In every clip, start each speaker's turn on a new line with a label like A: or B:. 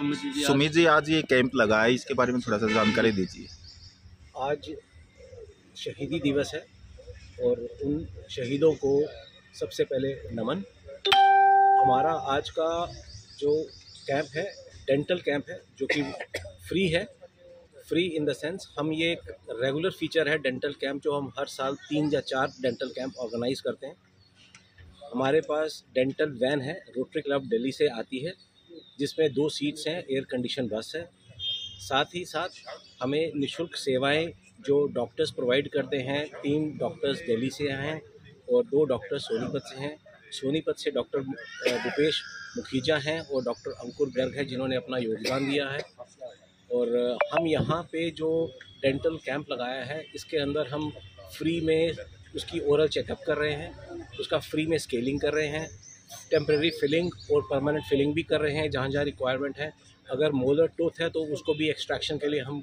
A: सुमित जी, आज ये कैंप लगा है, इसके बारे में थोड़ा सा जानकारी दीजिए।
B: आज शहीदी दिवस है और उन शहीदों को सबसे पहले नमन। हमारा आज का जो कैंप है डेंटल कैंप है, जो कि फ्री है। फ्री इन द सेंस हम ये एक रेगुलर फीचर है डेंटल कैंप, जो हम हर साल 3 या 4 डेंटल कैंप ऑर्गेनाइज करते हैं। हमारे पास डेंटल वैन है, रोटरी क्लब दिल्ली से आती है, जिसमें 2 सीट्स हैं, एयर कंडीशन बस है। साथ ही साथ हमें निःशुल्क सेवाएं जो डॉक्टर्स प्रोवाइड करते हैं, 3 डॉक्टर्स दिल्ली से हैं और 2 डॉक्टर्स सोनीपत से हैं। सोनीपत से डॉक्टर भूपेश मुखीजा हैं और डॉक्टर अंकुर गर्ग है, जिन्होंने अपना योगदान दिया है। और हम यहाँ पे जो डेंटल कैंप लगाया है, इसके अंदर हम फ्री में उसकी ओरल चेकअप कर रहे हैं, उसका फ्री में स्केलिंग कर रहे हैं, टेम्परेरी फिलिंग और परमानेंट फिलिंग भी कर रहे हैं जहाँ जहाँ रिक्वायरमेंट है। अगर मोलर टूथ है तो उसको भी एक्सट्रैक्शन के लिए हम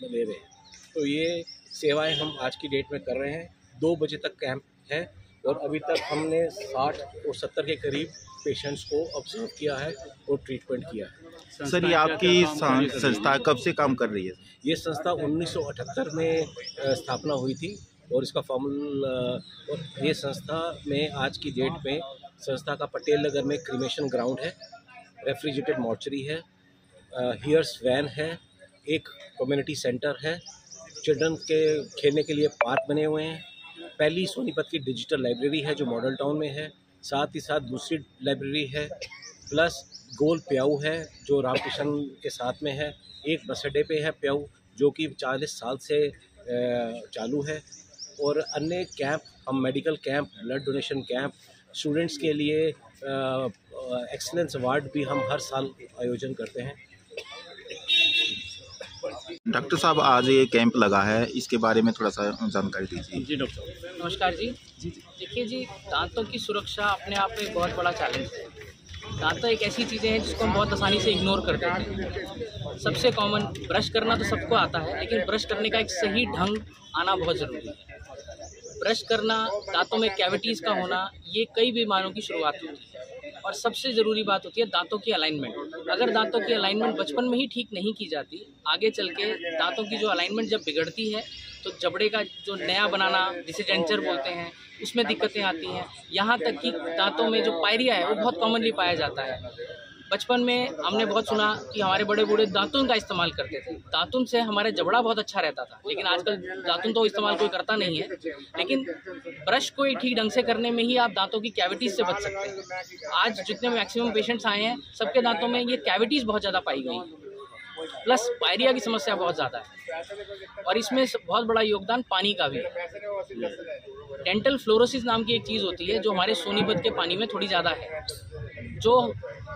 B: ले रहे हैं। तो ये सेवाएं हम आज की डेट में कर रहे हैं। 2 बजे तक कैंप है और अभी तक हमने 60 और 70 के करीब पेशेंट्स को ऑब्जर्व किया है और ट्रीटमेंट किया है।
A: सर, ये आपकी संस्था कब से काम कर रही है?
B: ये संस्था 1978 में स्थापना हुई थी और इसका और ये संस्था में आज की डेट में संस्था का पटेल नगर में क्रीमेशन ग्राउंड है, रेफ्रिजरेटेड मॉर्चरी है, हियर्स वैन है, एक कम्युनिटी सेंटर है, चिल्ड्रन के खेलने के लिए पार्क बने हुए हैं, पहली सोनीपत की डिजिटल लाइब्रेरी है जो मॉडल टाउन में है, साथ ही साथ दूसरी लाइब्रेरी है, प्लस गोल प्याऊ है जो रामकृष्ण के साथ में है, एक बस अड्डे पे है प्याऊ जो कि 40 साल से चालू है, और अन्य कैंप हम medical camp, blood donation camp, students के लिए एक्सीलेंस अवार्ड भी हम हर साल आयोजन करते हैं।
A: डॉक्टर साहब, आज ये कैंप लगा है, इसके बारे में थोड़ा सा जानकारी दीजिए।
C: जी डॉक्टर, नमस्कार जी। देखिए जी, दांतों की सुरक्षा अपने आप में एक बहुत बड़ा चैलेंज है। दांत एक ऐसी चीज़ें हैं जिसको हम बहुत आसानी से इग्नोर कर देते हैं। सबसे कॉमन ब्रश करना तो सबको आता है, लेकिन ब्रश करने का एक सही ढंग आना बहुत ज़रूरी है। ब्रश करना, दांतों में कैविटीज़ का होना, ये कई बीमारियों की शुरुआत होती है। और सबसे ज़रूरी बात होती है दांतों की अलाइनमेंट। अगर दांतों की अलाइनमेंट बचपन में ही ठीक नहीं की जाती, आगे चल के दांतों की जो अलाइनमेंट जब बिगड़ती है तो जबड़े का जो नया बनाना, जिसे डेंचर बोलते हैं, उसमें दिक्कतें आती हैं। यहाँ तक कि दांतों में जो पायरिया है वो बहुत कॉमनली पाया जाता है। बचपन में हमने बहुत सुना कि हमारे बड़े बूढ़े दातुन का इस्तेमाल करते थे। दातुन से हमारे जबड़ा बहुत अच्छा रहता था, लेकिन आजकल दातुन तो इस्तेमाल कोई करता नहीं है। लेकिन ब्रश को ठीक ढंग से करने में ही आप दांतों की कैविटीज़ से बच सकते हैं। आज जितने मैक्सिमम पेशेंट्स आए हैं, सबके दांतों में ये कैविटीज़ बहुत ज़्यादा पाई गई, प्लस पायरिया की समस्या बहुत ज़्यादा है। और इसमें बहुत बड़ा योगदान पानी का भी है। डेंटल फ्लोरोसिस नाम की एक चीज़ होती है जो हमारे सोनीपत के पानी में थोड़ी ज़्यादा है। जो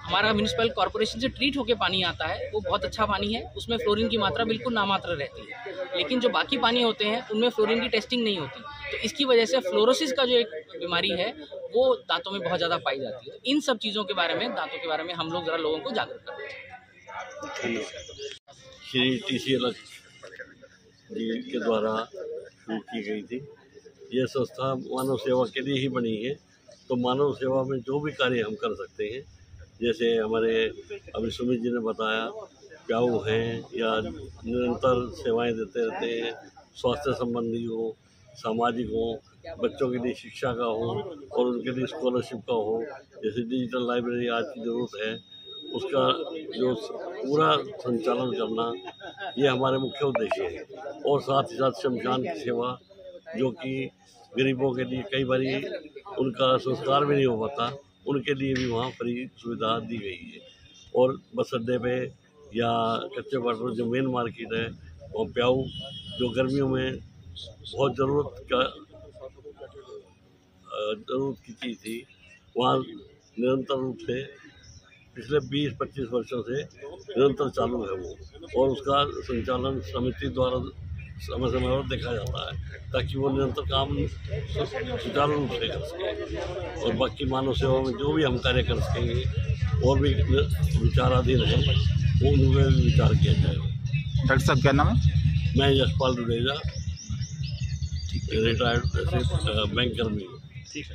C: हमारा म्यूनिसिपल कॉर्पोरेशन से ट्रीट होकर पानी आता है वो बहुत अच्छा पानी है, उसमें फ्लोरीन की मात्रा बिल्कुल नामात्र रहती है। लेकिन जो बाकी पानी होते हैं उनमें फ्लोरीन की टेस्टिंग नहीं होती, तो इसकी वजह से फ्लोरोसिस का जो एक बीमारी है वो दांतों में बहुत ज़्यादा पाई जाती है। इन सब चीज़ों के बारे में, दांतों के बारे में हम लोग ज़रा लोगों को जागरूक करते हैं।
D: श्री TCL जी के द्वारा शुरू की गई थी। यह संस्था मानव सेवा के लिए ही बनी है, तो मानव सेवा में जो भी कार्य हम कर सकते हैं, जैसे हमारे अभी सुमित जी ने बताया, प्याऊ हैं या निरंतर सेवाएं देते रहते हैं, स्वास्थ्य संबंधी हो, सामाजिक हो, बच्चों के लिए शिक्षा का हो और उनके लिए स्कॉलरशिप का हो। जैसे डिजिटल लाइब्रेरी आज की ज़रूरत है, उसका जो पूरा संचालन करना, ये हमारे मुख्य उद्देश्य है। और साथ ही साथ शमशान की सेवा, जो कि गरीबों के लिए कई बार उनका संस्कार भी नहीं हो पाता, उनके लिए भी वहाँ फ्री सुविधा दी गई है। और बस अड्डे पे या कच्चे क्वार्टर जो मेन मार्केट है, और प्याऊ जो गर्मियों में बहुत ज़रूरत की चीज़ थी, वहाँ निरंतर रूप से पिछले 20-25 वर्षों से निरंतर चालू है वो, और उसका संचालन समिति द्वारा समय समय पर देखा जाता है ताकि वो निरंतर काम सुचारू रूप से कर सकें। और बाकी मानव सेवा में जो भी हम कार्य कर सकेंगे और भी विचाराधीन है, वो उनमें भी विचार किया जाएगा।
A: डॉक्टर साहब, क्या नाम है?
D: मैं यशपाल दुडेजा, रिटायर्ड बैंक कर्मी हूँ।
A: ठीक है।